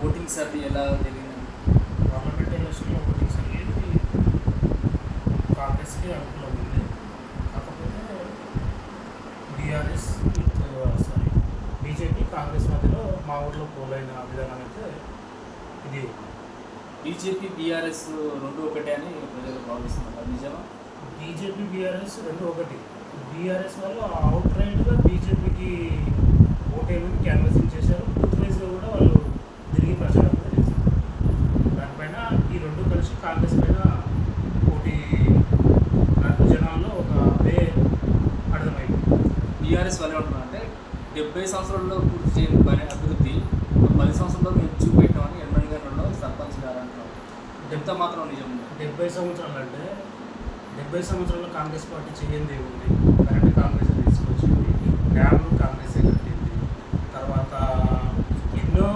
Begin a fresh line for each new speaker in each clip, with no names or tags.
Voting సర్ది ఎలా జరిగింది?
పార్లమెంట్ ఎలక్షన్లో ఓటింగ్ సర్వేది కాంగ్రెస్కి అనుకూలంగా ఉంది. కాకపోతే బీఆర్ఎస్ సారీ బీజేపీ కాంగ్రెస్ మధ్యలో మా ఊర్లో పోలైన విధానం అయితే ఇది ఉంది.
బీజేపీ బీఆర్ఎస్ రెండు ఒకటే అని ప్రజలు భావిస్తున్నారు, నిజమా?
బీజేపీ బీఆర్ఎస్ రెండు ఒకటి. బీఆర్ఎస్ వాళ్ళు అవుట్ రైట్గా బీజేపీకి ఓటేమని క్యాన్వసింగ్ చేశారు. బూత్ వైజ్గా కూడా వాళ్ళు తిరిగి ప్రచారం కూడా చేశారు. దానిపైన ఈ రెండు కలిసి కాంగ్రెస్ పైన పోటీ జనాల్లో ఒక అదే అర్థమైపోయింది.
బీఆర్ఎస్ వాళ్ళు ఏమంటున్నారు అంటే 70 సంవత్సరాల్లో పూర్తి చేయని పని అభివృద్ధి 10 సంవత్సరాల్లో మేము చూపెట్టామని ఎమ్మెల్యేలో సర్పంచ్ గారు అంటున్నారు. ఎంత మాత్రం నిజం?
70 సంవత్సరాలు అంటే 70 సంవత్సరాల్లో కాంగ్రెస్ పార్టీ చేయంది ఏముంది? కరెంట్ కాంగ్రెస్ తీసుకొచ్చింది, డ్యామ్లు కాంగ్రెస్ కట్టింది, తర్వాత ఎన్నో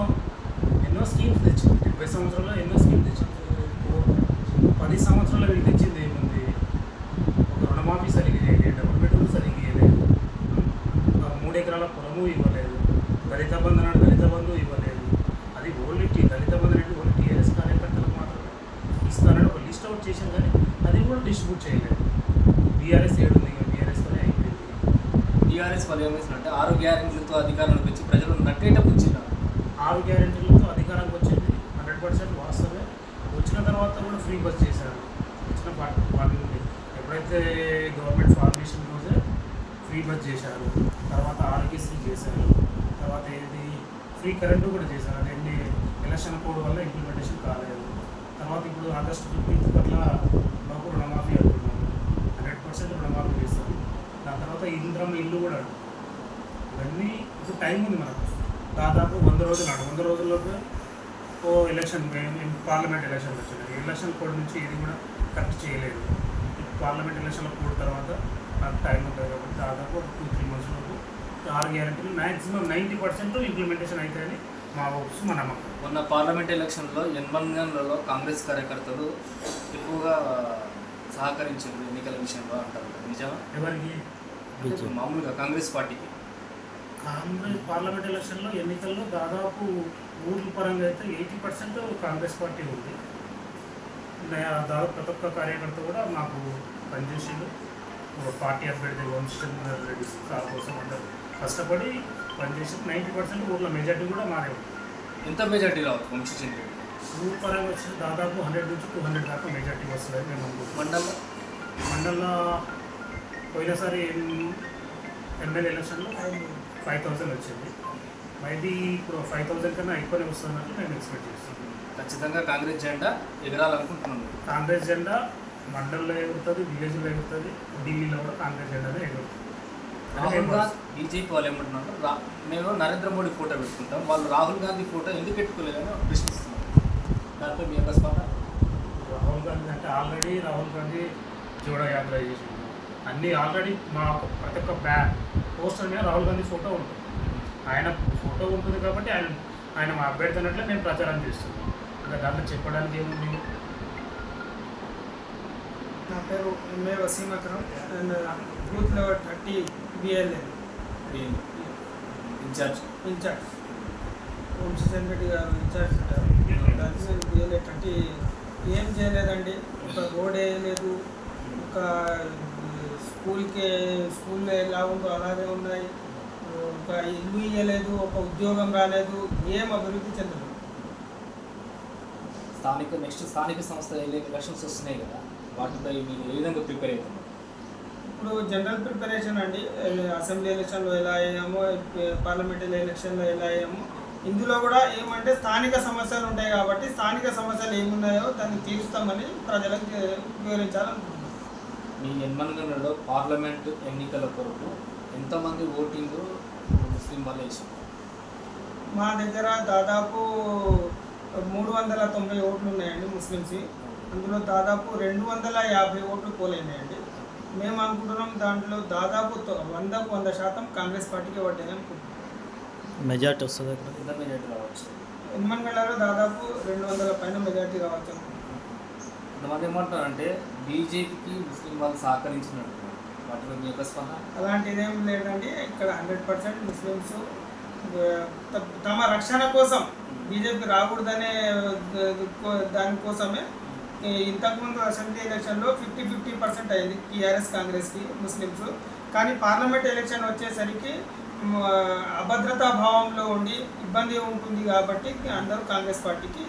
ఎన్నో స్కీమ్స్ తెచ్చింది. 70 సంవత్సరాల్లో ఎన్నో స్కీమ్స్ తెచ్చింది. 10 సంవత్సరాలు వీళ్ళు తెచ్చింది ఏముంది? ఒక రుణమాఫీ సరిగ్గా చేయలేదు, డబుల్ బెడ్రూమ్ సరిగ్గా చేయలేదు, 3 ఎకరాల పొలము ఇవ్వలేదు, దళిత బంధు నాడు దళిత బంధు ఇవ్వలేదు. అది ఓన్లీ దళిత బంధు అనేది ఓన్లీ టీఆర్ఎస్ కార్యకర్తలకు మాత్రమే ఇస్తారని ఒక లిస్ట్ అవుట్ చేశారు, కానీ అది కూడా డిస్ట్రిబ్యూట్ చేయలేదు. బీఆర్ఎస్ ఏడుంది, బీఆర్ఎస్తోనే అయిపోయింది.
బీఆర్ఎస్ వాళ్ళు ఏమేసినట్టే 6 గ్యారెంటీలతో అధికారంలోకి వచ్చి ప్రజలు నట్టేట కూర్చున్నారు.
6 గ్యారెంటీలతో అధికారానికి వచ్చింది 100% వాస్తవే. వచ్చిన తర్వాత కూడా ఫ్రీ బస్ చేశారు. వచ్చిన పార్టీ నుండి ఎప్పుడైతే గవర్నమెంట్ ఫార్మేషన్ రోజే ఫ్రీ బస్ చేశారు, తర్వాత ఆరోగ్యశ్రీ చేశారు, తర్వాత ఏది ఫ్రీ కరెంటు కూడా చేశారు. అది ఎన్ని ఎలక్షన్ కోడ్ వల్ల ఇంప్లిమెంటేషన్ కాలేదు. తర్వాత ఇప్పుడు ఆగస్టు 15 అట్లా మాకు రుణమాఫీ అంటున్నాము, 100% రుణమాఫీ చేస్తారు. దాని తర్వాత ఇంద్రం ఇల్లు కూడా అంటారు. ఇవన్నీ ఇప్పుడు టైం ఉంది మనకు, దాదాపు 100 రోజులు 100 రోజుల్లోపు ఓ ఎలక్షన్ పార్లమెంట్ ఎలక్షన్ వచ్చినాయి. ఎలక్షన్ కోడ్ నుంచి ఇది కూడా కరెక్ట్ చేయలేదు. పార్లమెంట్ ఎలక్షన్లో కోడ్ తర్వాత నాకు టైం ఉంటుంది కాబట్టి దాదాపు 2-3 మంత్స్ లోపు 6 గ్యారెంటీలు మ్యాక్సిమం 90% ఇంప్లిమెంటేషన్ అవుతాయని మా హోప్స్, మా నమ్మకం.
మొన్న పార్లమెంట్ ఎలక్షన్లో ఎన్మన్గంలో కాంగ్రెస్ కార్యకర్తలు ఎక్కువగా సహకరించారు ఎన్నికల విషయంలో అంటారు, నిజమా?
ఎవరికి?
మామూలుగా కాంగ్రెస్ పార్టీకి.
కాంగ్రెస్ పార్లమెంట్ ఎలక్షన్లో ఎన్నికల్లో దాదాపు ఊర్ల పరంగా అయితే 80% కాంగ్రెస్ పార్టీ ఉంది. దాదాపు ప్రతి ఒక్క కార్యకర్త కూడా మాకు పనిచేసిండు. పార్టీ అభ్యర్థి వంశచంద్ర రెడ్డి సార్ కోసం అందరూ కష్టపడి పనిచేసి 90% ఊర్ల మెజార్టీ కూడా మారే ఉంది.
ఎంత మెజార్టీ రావచ్చు వంశచంద్ర రెడ్డి?
ఊరు పరంగా వచ్చి దాదాపు 100 నుంచి 200 దాకా మెజార్టీ వస్తుందని మేము అనుకుంటున్నాం. మండలంలో పోయినసారి ఎమ్మెల్యే ఎలక్షన్లో 5,000 వచ్చింది. మేబీ ఇప్పుడు 5,000 కన్నా ఎక్కువనే వస్తున్నట్టు మేము ఎక్స్పెక్ట్ చేస్తున్నాం.
ఖచ్చితంగా కాంగ్రెస్ జెండా ఎగరాలనుకుంటున్నాను.
కాంగ్రెస్ జెండా మండలంలో ఎగురుతుంది, విలేజ్లో ఎగురుతుంది, ఢిల్లీలో కూడా కాంగ్రెస్ జెండానే ఎగురుతుంది.
రాహుల్ గాంధీ బీజేపీ వాళ్ళు ఏమంటున్నారు, మేము నరేంద్ర మోడీ ఫోటో పెట్టుకుంటాం, వాళ్ళు రాహుల్ గాంధీ ఫోటో ఎందుకు పెట్టుకోలేదని ప్రశ్నిస్తున్నారు. దాంట్లో మీ యొక్క స్పందన?
రాహుల్ గాంధీ అంటే ఆల్రెడీ రాహుల్ గాంధీ జోడో యాత్ర చేసింది. అన్నీ ఆల్రెడీ మా ప్రతి ఒక్క పోస్టర్ మీద రాహుల్ గాంధీ ఫోటో ఉంటుంది. ఆయన ఫోటో ఉంటుంది కాబట్టి ఆయన మా అభ్యర్థి అన్నట్లే మేము ప్రచారం చేస్తున్నాం. ఇంకా దాంట్లో చెప్పడానికి ఏముంది?
నా పేరు MA Waseem Akram and booth level 30 BLA
incharge
Vamshachandra Reddy garu incharge ఉంటారు. బిఎల్ఏ 30 ఏం చేయలేదండి. ఒక రోడ్ వేయలేదు, ఒక స్కూల్లో ఎలా ఉందో అలాగే ఉన్నాయి, ఒక ఇల్లు ఇవ్వలేదు, ఒక ఉద్యోగం రాలేదు, ఏం అభివృద్ధి చెందలేదు.
స్థానిక సంస్థ ఎలక్షన్స్ వస్తున్నాయి కదా, వాటిపై మీరు ఏ విధంగా ప్రిపేర్ అవుతున్నారు?
ఇప్పుడు జనరల్ ప్రిపరేషన్ అండి. అసెంబ్లీ ఎలక్షన్లో ఎలా అయ్యామో, పార్లమెంటరీ ఎలక్షన్లో ఎలా అయ్యామో, ఇందులో కూడా ఏమంటే స్థానిక సమస్యలు ఉంటాయి కాబట్టి స్థానిక సమస్యలు ఏమున్నాయో దాన్ని తీరుస్తామని ప్రజలకు వివరించాలనుకుంటున్నాను.
మీ ఎన్మన్గంలో పార్లమెంట్ ఎన్నికల కొరకు ఎంతమంది ఓటింగ్ ముస్లిం వాళ్ళు వేసారు?
మా దగ్గర దాదాపు 390 ఓట్లు ఉన్నాయండి ముస్లిమ్స్. అందులో దాదాపు 250 ఓట్లు పోలైనాయండి. మేము అనుకుంటున్నాం దాంట్లో దాదాపు 100% కాంగ్రెస్ పార్టీకి ఓటేయాలని అనుకుంటున్నాం.
మెజార్టీ వస్తుంది అక్కడ?
ఎంత మెజార్టీ రావచ్చు?
ఎన్మన్గంలో దాదాపు 200 పైన మెజార్టీ రావచ్చు అనుకుంటున్నాం.
కొంతమంది ఏమంటారంటే బీజేపీకి ముస్లిం వాళ్ళు సహకరించినట్టు, వాటిలో మీ యొక్క స్పందన?
అలాంటిది ఏం లేదండి. ఇక్కడ 100% ముస్లిమ్స్ తమ రక్షణ కోసం బీజేపీ రాకూడదనే దానికోసమే ఇంతకుముందు అసెంబ్లీ ఎలక్షన్లో 50-50% అయింది టీఆర్ఎస్ కాంగ్రెస్కి ముస్లిమ్స్. కానీ పార్లమెంట్ ఎలక్షన్ వచ్చేసరికి అభద్రతా భావంలో ఉండి ఇబ్బంది ఉంటుంది కాబట్టి అందరూ కాంగ్రెస్ పార్టీకి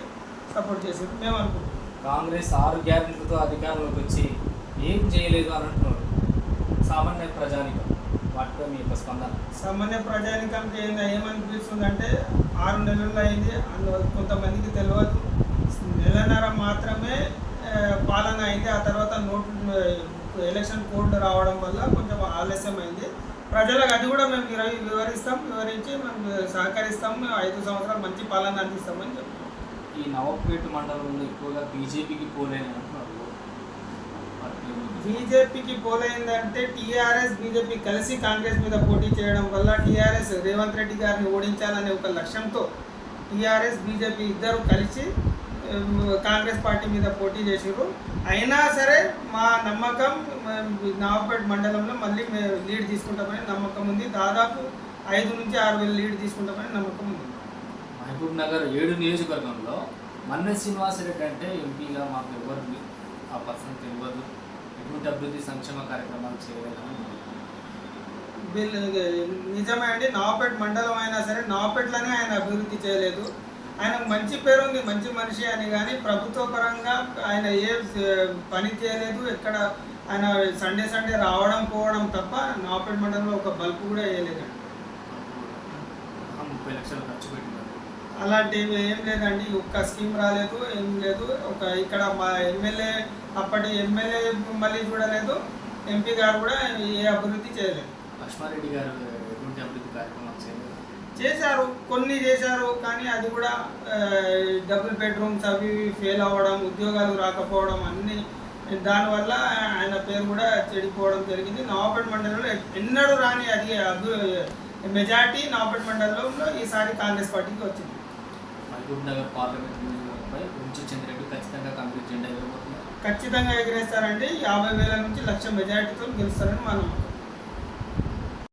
సపోర్ట్ చేశారు మేము అనుకుంటున్నాం.
కాంగ్రెస్ 6 గ్యారెంటీలతో అధికారంలోకి వచ్చి ఏం చేయలేదు అని అంటున్నారు సామాన్య ప్రజానికం. వాటితో మీ యొక్క స్పందన?
సామాన్య ప్రజానికంకి ఏమనిపిస్తుందంటే 6 నెలలు అయింది, కొంతమందికి తెలియదు. నెలన్నర మాత్రమే పాలన అయింది. ఆ తర్వాత ఎలక్షన్ కోడ్ రావడం వల్ల కొంచెం ఆలస్యం అయింది. ప్రజలకు అది కూడా మేము వివరించి మేము సహకరిస్తాం. 5 సంవత్సరాలు మంచి పాలన అందిస్తామని చెప్తాం.
ఈ నవాబ్పేట మండలంలో ఎక్కువగా బీజేపీకి పోలేని అంటున్నారు.
బీజేపీకి పోలైందంటే టీఆర్ఎస్ బీజేపీ కలిసి కాంగ్రెస్ మీద పోటీ చేయడం వల్ల టీఆర్ఎస్ రేవంత్ రెడ్డి గారిని ఓడించాలనే ఒక లక్ష్యంతో టీఆర్ఎస్ బీజేపీ ఇద్దరు కలిసి కాంగ్రెస్ పార్టీ మీద పోటీ చేసారు. అయినా సరే మా నమ్మకం నవాబ్పేట మండలంలో మళ్ళీ మేము లీడ్ తీసుకుంటామని నమ్మకం ఉంది. దాదాపు 5 నుంచి 6 వేల లీడ్ తీసుకుంటామని నమ్మకం ఉంది.
మహబూబ్ నగర్ 7 నియోజకవర్గంలో మన్నె శ్రీనివాసరెడ్డి అంటే ఎంపీగా మాకు ఎవరు ఆ పర్సన్ తెలియదు, ఎటువంటి అభివృద్ధి సంక్షేమ కార్యక్రమాలు చేయలేదని.
నిజమే అండి. నవాబ్పేట మండలం అయినా సరే నవాబ్పేటలోనే ఆయన అభివృద్ధి చేయలేదు. ఆయనకు మంచి పేరు ఉంది, మంచి మనిషి అని, కానీ ప్రభుత్వ పరంగా ఆయన ఏ పని చేయలేదు. ఎక్కడ ఆయన సండే రావడం పోవడం తప్ప నవాబ్పేట మండలంలో ఒక బల్బు కూడా వేయలేదండి.
30 లక్షలు ఖర్చు పెట్టినారు.
అలాంటివి ఏం లేదండి. ఒక్క స్కీమ్ రాలేదు, ఏం లేదు. ఇక్కడ మా ఎమ్మెల్యే అప్పటి ఎమ్మెల్యే మళ్ళీ చూడలేదు, ఎంపీ గారు కూడా ఏ అభివృద్ధి చేయలేదు.
లక్ష్మారెడ్డి గారు ఎటువంటి అభివృద్ధి కార్యక్రమాలు చేయలేదు?
చేశారు, కొన్ని చేశారు. కానీ అది కూడా డబుల్ బెడ్రూమ్స్ అవి ఫెయిల్ అవ్వడం, ఉద్యోగాలు రాకపోవడం, అన్నీ దానివల్ల ఆయన పేరు కూడా చెడిపోవడం జరిగింది. నవాబ్పేట మండలంలో ఎన్నడూ రాని అది మెజార్టీ నవాబ్పేట మండలంలో ఈసారి కాంగ్రెస్ పార్టీకి వచ్చింది.
మహబూబ్ నగర్ పార్లమెంట్ నియోజకవర్గంపై ఉంచి చంద్రెడ్డి ఖచ్చితంగా కాంగ్రెస్ జెండా ఎగరబోతున్నారు.
ఖచ్చితంగా ఎగిరేస్తారండి. 50,000 నుంచి 1,00,000 మెజార్టీతో గెలుస్తారని మా నమ్మకం.